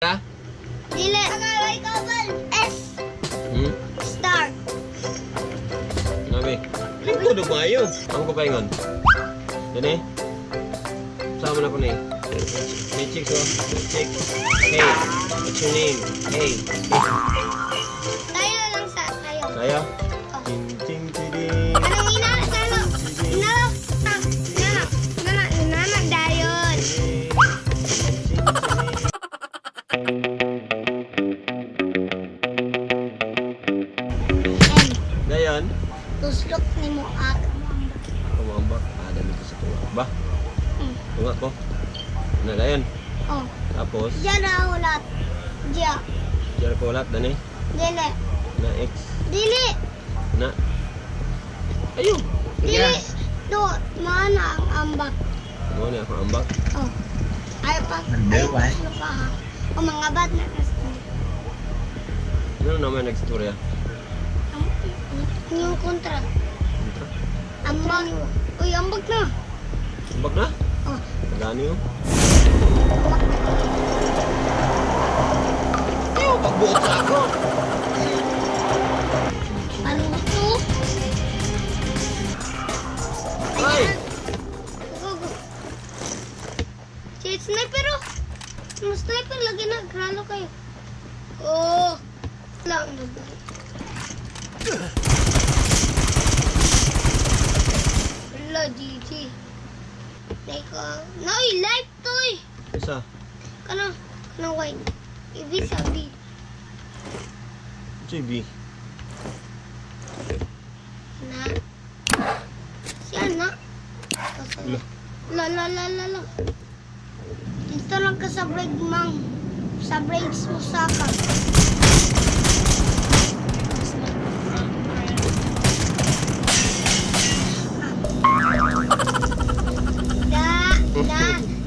Ha? Dili. Akalay ka ba? S. Star. Nabi. Ito na ba yun? Ang kapaingon. Yan eh. Sama na ko na eh. May chicks oh. Chicks. Hey. What's your name? Hey. Tayo lang sa tayo. Saya? Oh. Ting ting ting. Anong inanak tayo? Inanak dayon. Dayan. Tuslok ni mo aga mo ang Kumambak. Ada nito sa tuwa. Ba? Tunga ko. Na dayan. Oh. Tapos. Diyan na ulat. Diyan. Diyan ko ulat. Dani. Dili. Na X. Dili. Na. Ayun. Dili. Do, mana ang ambak. Mo ni ako ambak. Oh. Ay pa. Nandun ba? Tuslok ka ha. O mga bat na kasi. Ano naman nag-istorya? Yung kontra. Ambak. Uy, ambak na. Ambak na? Oh. Magani yun. Ambak. Ayun, pagbuot sa ako. Ano ito? Ay! Go, go. Si sniper oh. Yung sniper lagi na. Gralo kayo. Oh. Lang. Wala, GG. Teka. Nay, light to eh. Isa. Kanang white. Ibig sabi. JB. Na. Siya na. La. Dito lang ka sa break, mang. Sa breaks mo saka.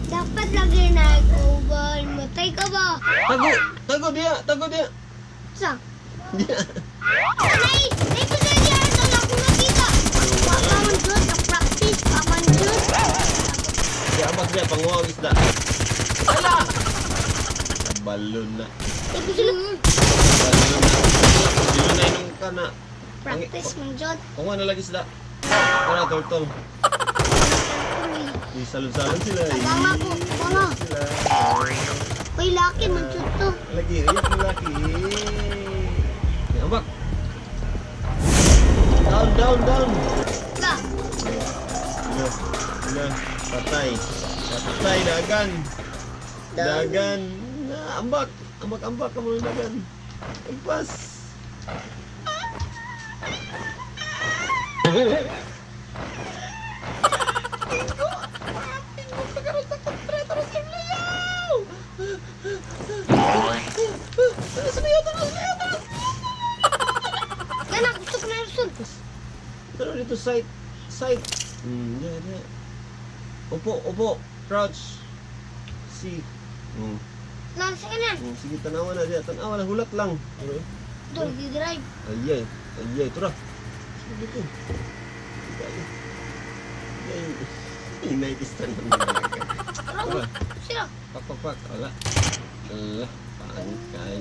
Dapat lagi na over. Matay ka ba? Tago dia. Sa? Dia. Nay ko sa diya. Ito na ako nakita. Paman Diyos, na-practice. Paman Diyos. Si abag dia panguwag isda. Ala! Balon na. Nay ko sila. Balon na. Balon na inong ka na. Practice man Diyos. Kung ano lagi isda. Para turtol. Di salon-salon sila. Tama ko. Ano? Sila. Uy, laki man Diyos to. Lagi, ayun ang laki. Ay, abak. Down. Ka. Na. Patay. Dagan. Dagan. Ambak ka mo ng dagan. Agpas. Yan gusto ko na yung Pero dito side. Yan. Upo. Crouch. C. Lansa ka na. Sige, tanawa na dia. Tanawa na, hulat lang. Doon, di-drive. Ayay. Tura. Sige dito. Ayay. Inaikistan naman talaga. Tara, sila. Pak. Wala. Pangkay.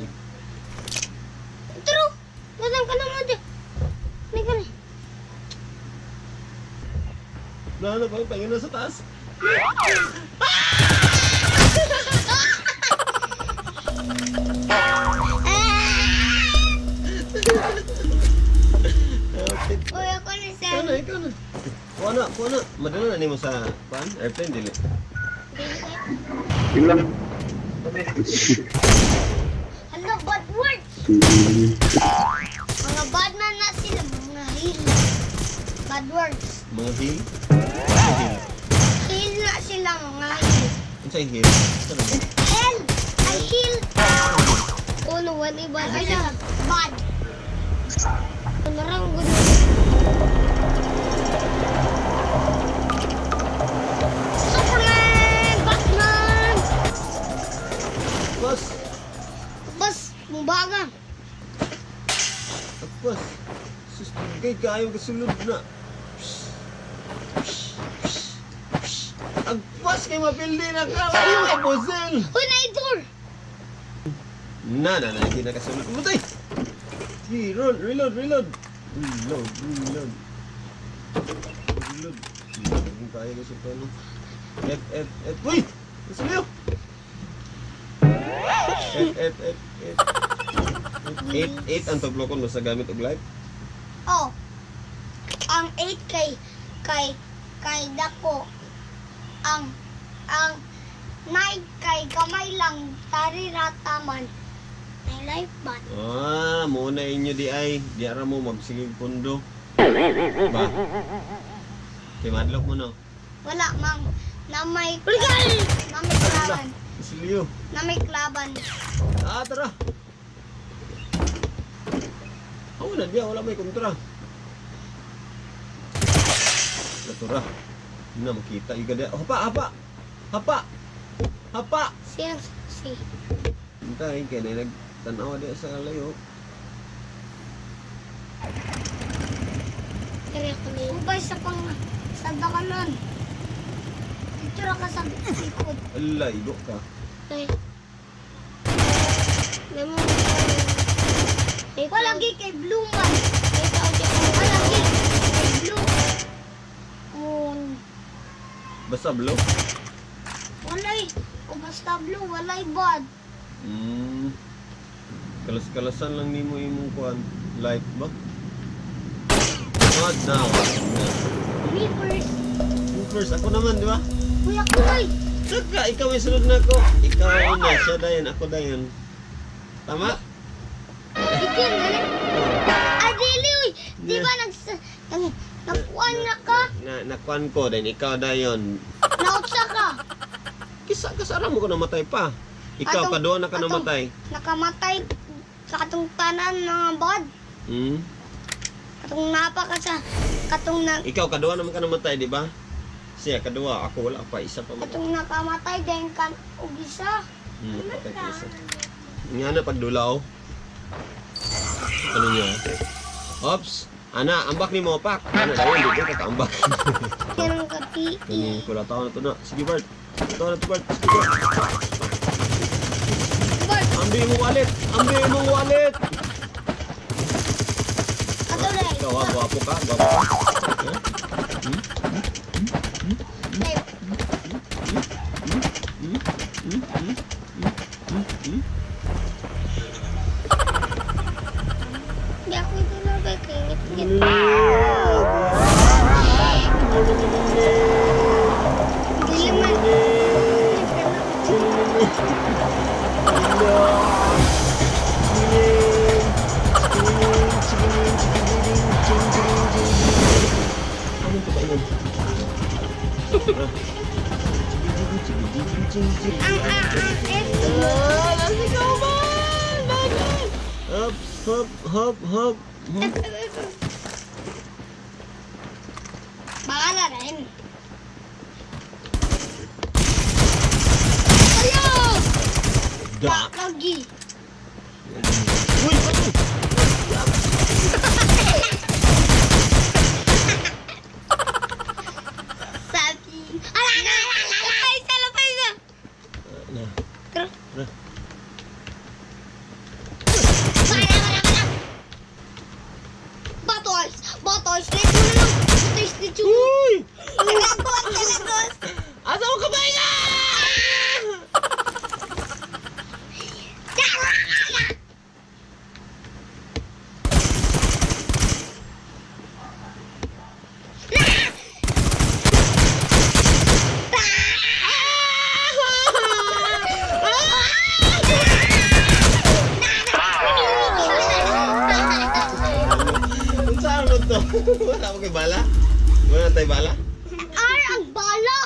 Tara, nasaan ka naman dyan? May ka na. Wala na, pangin na sa taas. Uy, ako na sir. Ikaw na. Kuha na. Madala na mo sa airplane, dili. Hello, bad words. Mga bad man na sila, mga heel. Bad words. Mga hill. Heel na sila, mga heel. Ano sa hill? Hell! Ay, heel! Uno, one iba. Ay, na. Bad. Narang gulo. Superman! Batman! Bas, mumbaga. Agpas. Sus, kayong kasulod na. Agpas kay mapildi na ka. Ayaw ka, Bozel. Uy, na-door! Hindi na kasunod. Pumatay! Sige, reload. Reload. Hindi kaya kasi ito, no? F. Uy! Nasaliw! F. 8 ang taglokon mo sa gamit og live? Oh. Ang 8 kay dako. Ang 9 kay kamay lang tari rataman. May life ban. Muna inyo di ay. Di ara mo magsigig pundo. Ba? Kay madlok mo, no? Wala mang na may klaban. Nasaliw. Na may klaban. Tara! Wala dia, wala may kontra. Natura. Hindi na makita. Iga dia. Hapa! Si. Hintay, kaya na nagtanawa dia sa layo. Kaya ko niya. Ubay sa dakalan. Dito ra ka sa likod. Ala, igo ka. Okay. Walagi kay blue man. Walagi kay blue. Basta blow? Walay. O basta blue, walay bad. Kalas-kalasan lang ni mo imong kuhan. Light ba? God now. Me first. You first, ako naman, di ba? Kuya Kuy. Saka, ikaw ay sunod na ako. Ikaw na, siya dayan, ako dayan. Tama? Ikin, Adili, uy. Di ba nakuan na ka? Nakuan ko, then ikaw dayon. Nautsa ka. Kasara mo ko namatay pa. Ikaw, kadua na ka namatay. Nakamatay sa katong tanan mga bad. Katong napa ka sa katong Ikaw, kadua naman ka namatay, di ba? Siya, kadua. Ako wala pa. Isa pa mo. katong nakamatay din kan og isa. Napatay ko isa. Nga na, pagdulaw. Ano niya? Ops! Ana, ambak ni mo, pak! Ana, dayan, di ka ambak. Kanang kati. Kani, kula tao na to na. Sige, Bart. Tao na to, Bart. Sige, Bart. Bard, Ambil mo wallet! Ambil mo wallet! ato dai. Ikaw, gwapo ka? Gwapo ka? Di ako ito na kay Dili man. Ano ito ba yun? Hop, hop, hop, hop. Baka na rin. Ayo! Da! Lagi. Uy! Ano? Sabi. Ala! Lapay sa! Na. Tara. Na. Batoys! Let's go na lang! Let's go! Uy! Nagagawa! Asa mo kamay nga? Saan mo to? Wala mo kay bala? Wala tayo bala? Ar, ang bala!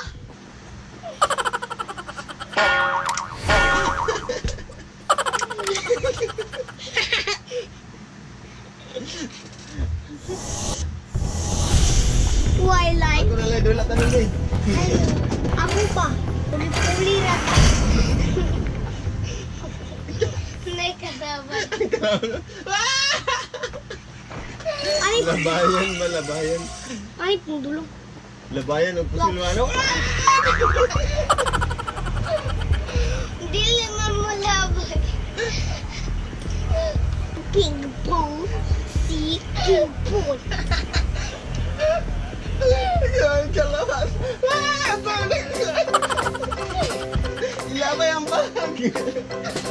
Twilight. Ako na lang, dula tanong din. Ako pa. Puli-puli na ta. May kasabat. Ay, Labayan ba, labayan? ay, pundulong. Labayan o pusilwano? Dili man mo labay. King Pong. Si King Pong. Yan, kalaban. Ah, balik! Ilabay ang bag!